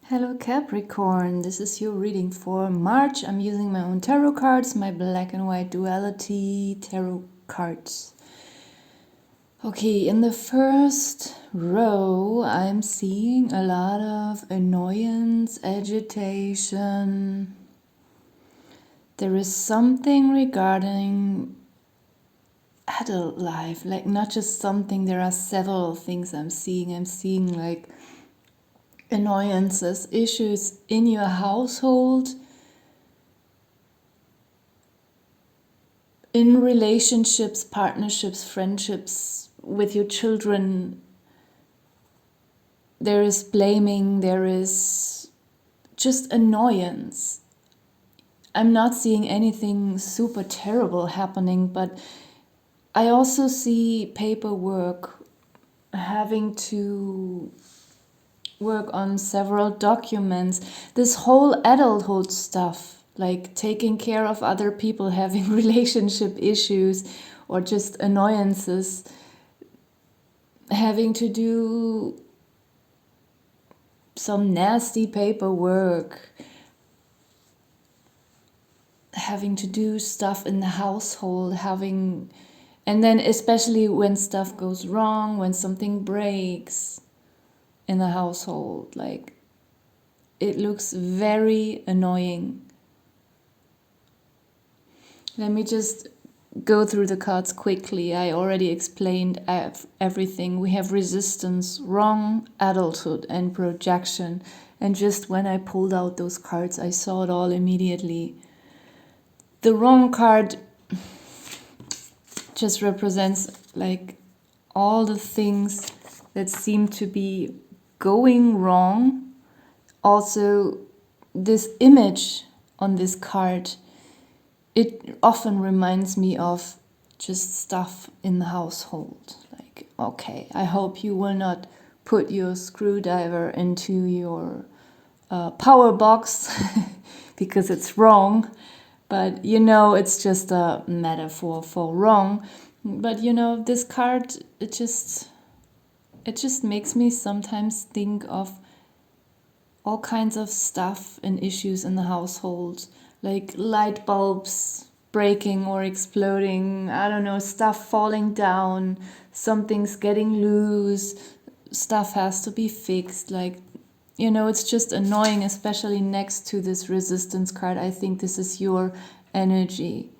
Hello Capricorn, this is your reading for March. I'm using my own tarot cards, my black and white duality tarot cards. Okay, in the first row, I'm seeing a lot of annoyance, agitation. There is something regarding adult life, like not just something, there are several things I'm seeing. I'm seeing like annoyances, issues in your household, in relationships, partnerships, friendships with your children. There is blaming, there is just annoyance. I'm not seeing anything super terrible happening, but I also see paperwork, having to work on several documents, this whole adulthood stuff, like taking care of other people, having relationship issues or just annoyances, having to do some nasty paperwork, having to do stuff in the household, and then especially when stuff goes wrong, when something breaks in the household, like it looks very annoying. Let me just go through the cards quickly. I already explained everything. We have resistance, wrong, adulthood, and projection. And just when I pulled out those cards, I saw it all immediately. The wrong card just represents like all the things that seem to be going wrong. Also, this image on this card, it often reminds me of just stuff in the household. Like, okay, I hope you will not put your screwdriver into your power box because it's wrong. But it's just a metaphor for wrong. But this card, it just makes me sometimes think of all kinds of stuff and issues in the household, like light bulbs breaking or exploding, I don't know, stuff falling down, something's getting loose, stuff has to be fixed. Like, it's just annoying, especially next to this resistance card. I think this is your energy,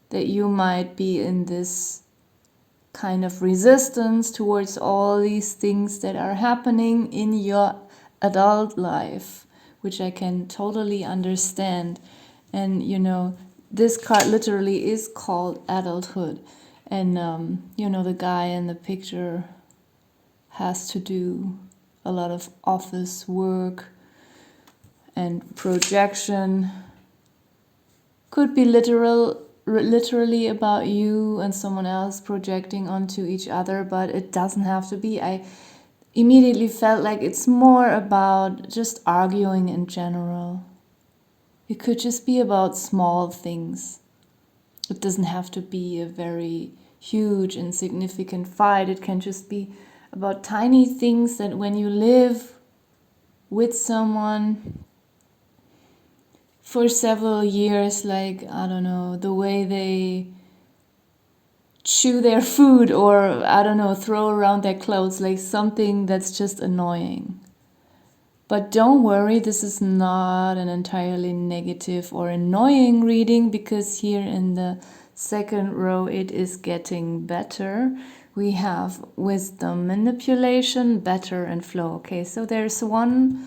that you might be in this kind of resistance towards all these things that are happening in your adult life, which I can totally understand. And this card literally is called adulthood. And the guy in the picture has to do a lot of office work and projection. Could be literally about you and someone else projecting onto each other, but it doesn't have to be. I immediately felt like it's more about just arguing in general. It could just be about small things. It doesn't have to be a very huge and significant fight. It can just be about tiny things that when you live with someone for several years, like, I don't know, the way they chew their food or, I don't know, throw around their clothes, like something that's just annoying. But don't worry, this is not an entirely negative or annoying reading, because here in the second row it is getting better. We have wisdom, manipulation, better, and flow. Okay, so there's one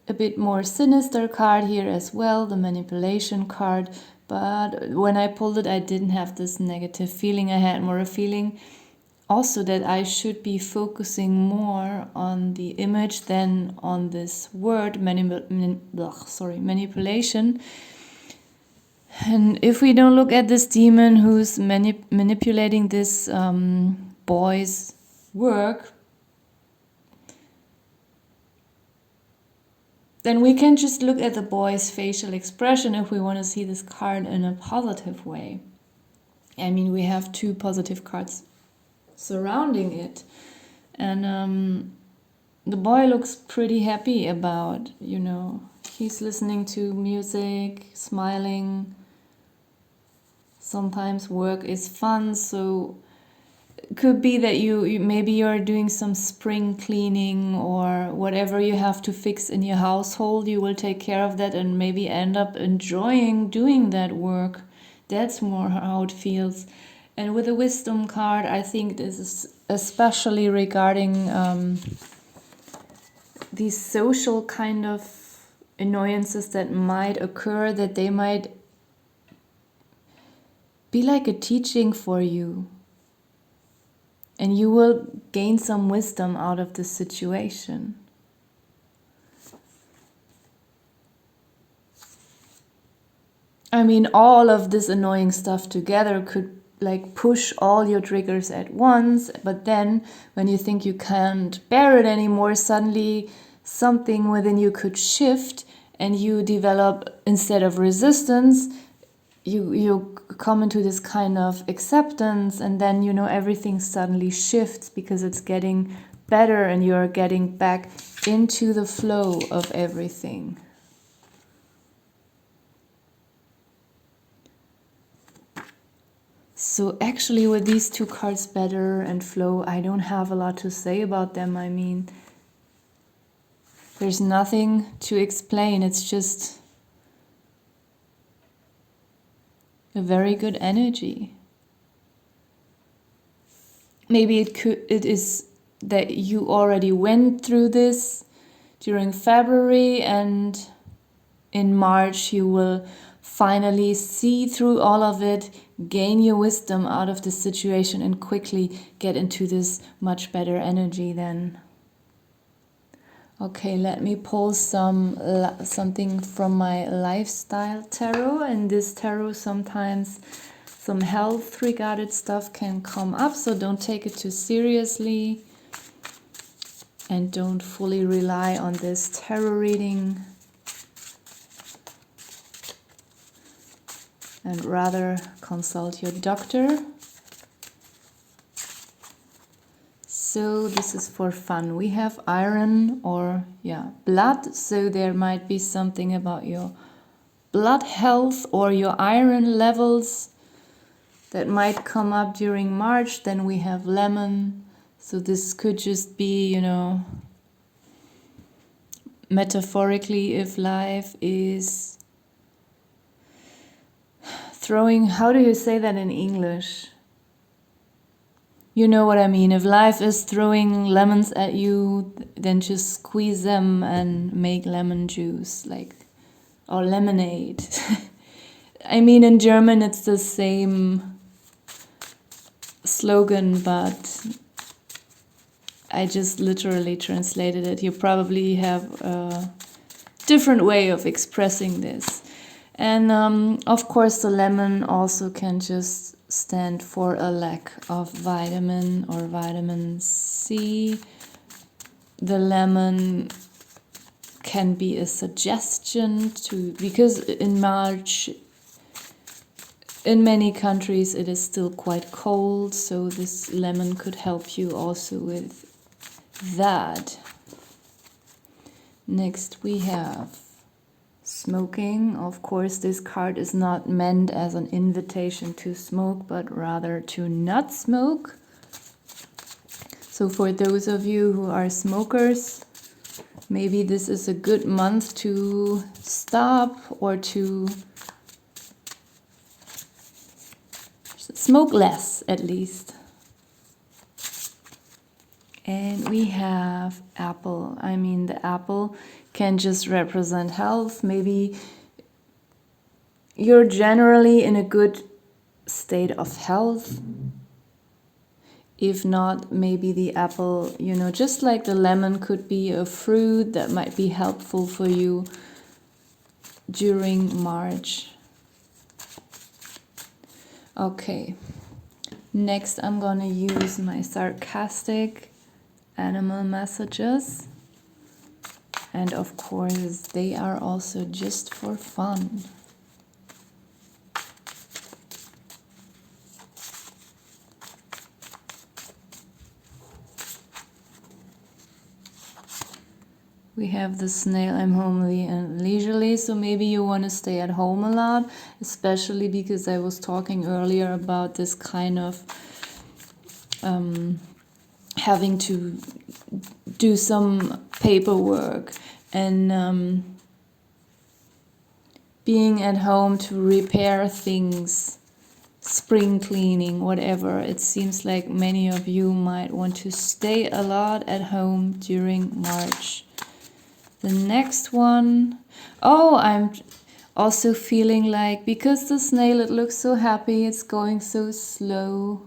a bit more sinister card here as well, the manipulation card. But when I pulled it, I didn't have this negative feeling. I had more a feeling also that I should be focusing more on the image than on this word, manipulation. And if we don't look at this demon who's manipulating this boy's work, then we can just look at the boy's facial expression if we want to see this card in a positive way. I mean, we have two positive cards surrounding it. And the boy looks pretty happy about, he's listening to music, smiling. Sometimes work is fun, so it could be that you maybe you're doing some spring cleaning or whatever you have to fix in your household. You will take care of that and maybe end up enjoying doing that work. That's more how it feels. And with the wisdom card, I think this is especially regarding these social kind of annoyances that might occur, that they might be like a teaching for you. And you will gain some wisdom out of this situation. I mean, all of this annoying stuff together could like push all your triggers at once, but then when you think you can't bear it anymore, suddenly something within you could shift and you develop, instead of resistance, you come into this kind of acceptance, and then everything suddenly shifts because it's getting better and you're getting back into the flow of everything. So actually with these two cards, better and flow, I don't have a lot to say about them. I mean, there's nothing to explain. It's just a very good energy. Maybe it is that you already went through this during February, and in March you will finally see through all of it, gain your wisdom out of the situation, and quickly get into this much better energy then. Okay, let me pull something from my lifestyle tarot. And this tarot, sometimes some health regarded stuff can come up, so don't take it too seriously and don't fully rely on this tarot reading, and rather consult your doctor. So this is for fun. We have iron or blood, so there might be something about your blood health or your iron levels that might come up during March. Then we have lemon, so this could just be, metaphorically, if life is throwing, how do you say that in English? You know what I mean. If life is throwing lemons at you, then just squeeze them and make lemon juice, or lemonade. I mean, in German it's the same slogan, but I just literally translated it. You probably have a different way of expressing this. And of course the lemon also can just stand for a lack of vitamin or vitamin C. The lemon can be a suggestion because in March in many countries it is still quite cold, so this lemon could help you also with that. Next we have smoking. Of course, this card is not meant as an invitation to smoke, but rather to not smoke. So for those of you who are smokers, maybe this is a good month to stop or to smoke less, at least. And we have apple. I mean, the apple can just represent health. Maybe you're generally in a good state of health. If not, maybe the apple, just like the lemon, could be a fruit that might be helpful for you during March. Okay, next I'm gonna use my sarcastic animal messages. And of course, they are also just for fun. We have the snail, I'm homely and leisurely, so maybe you want to stay at home a lot, especially because I was talking earlier about this kind of having to do some paperwork and being at home to repair things, spring cleaning, whatever. It seems like many of you might want to stay a lot at home during March. The next one, oh, I'm also feeling like, because the snail, it looks so happy, it's going so slow.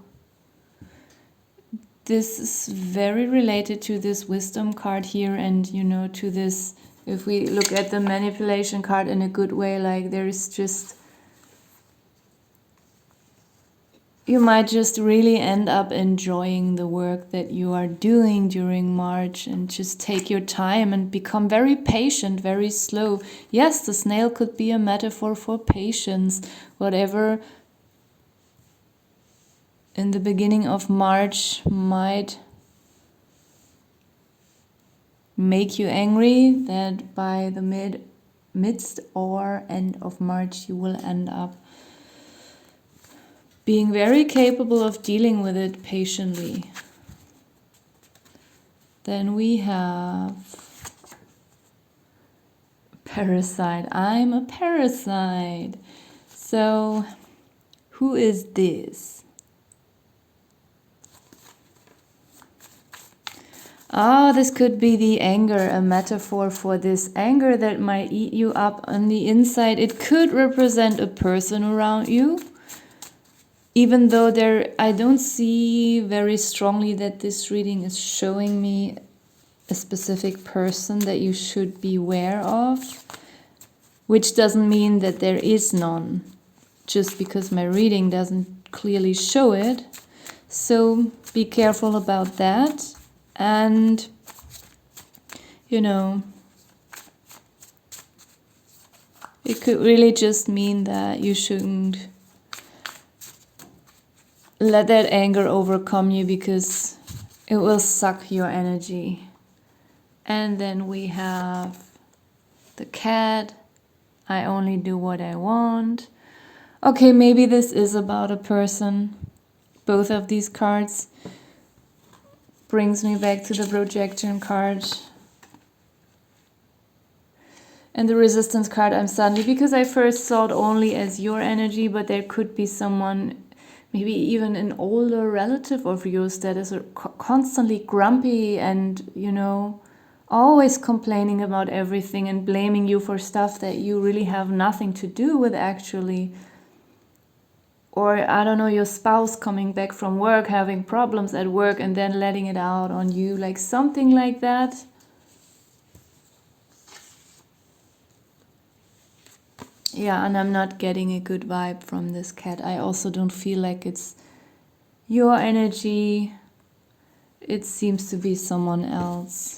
This is very related to this wisdom card here, and you know, to this, if we look at the manipulation card in a good way, like there is just, you might just really end up enjoying the work that you are doing during March and just take your time and become very patient, very slow. Yes, the snail could be a metaphor for patience. Whatever in the beginning of March might make you angry, that by the midst or end of March you will end up being very capable of dealing with it patiently. Then we have parasite. I'm a parasite. So, who is this? Ah, this could be the anger, a metaphor for this anger that might eat you up on the inside. It could represent a person around you. Even though I don't see very strongly that this reading is showing me a specific person that you should be aware of, which doesn't mean that there is none, just because my reading doesn't clearly show it. So be careful about that. And, you know, it could really just mean that you shouldn't let that anger overcome you, because it will suck your energy. And then we have the cat. I only do what I want. Okay, maybe this is about a person. Both of these cards brings me back to the projection card. And the resistance card, I'm suddenly, because I first saw it only as your energy, but there could be someone, maybe even an older relative of yours, that is constantly grumpy and, you know, always complaining about everything and blaming you for stuff that you really have nothing to do with actually. Or, I don't know, your spouse coming back from work, having problems at work and then letting it out on you, like something like that. Yeah, and I'm not getting a good vibe from this cat. I also don't feel like it's your energy. It seems to be someone else.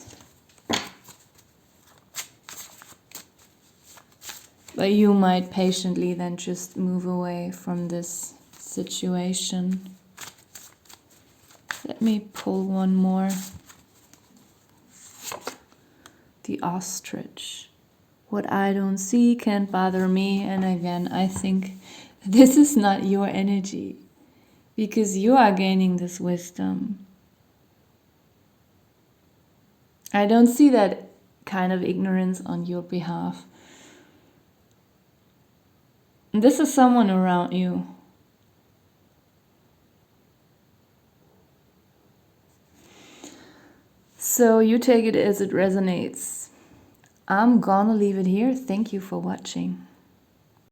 But you might patiently then just move away from this situation. Let me pull one more. The ostrich. What I don't see can't bother me. And again, I think this is not your energy, because you are gaining this wisdom. I don't see that kind of ignorance on your behalf. This is someone around you. So you take it as it resonates. I'm gonna leave it here. Thank you for watching.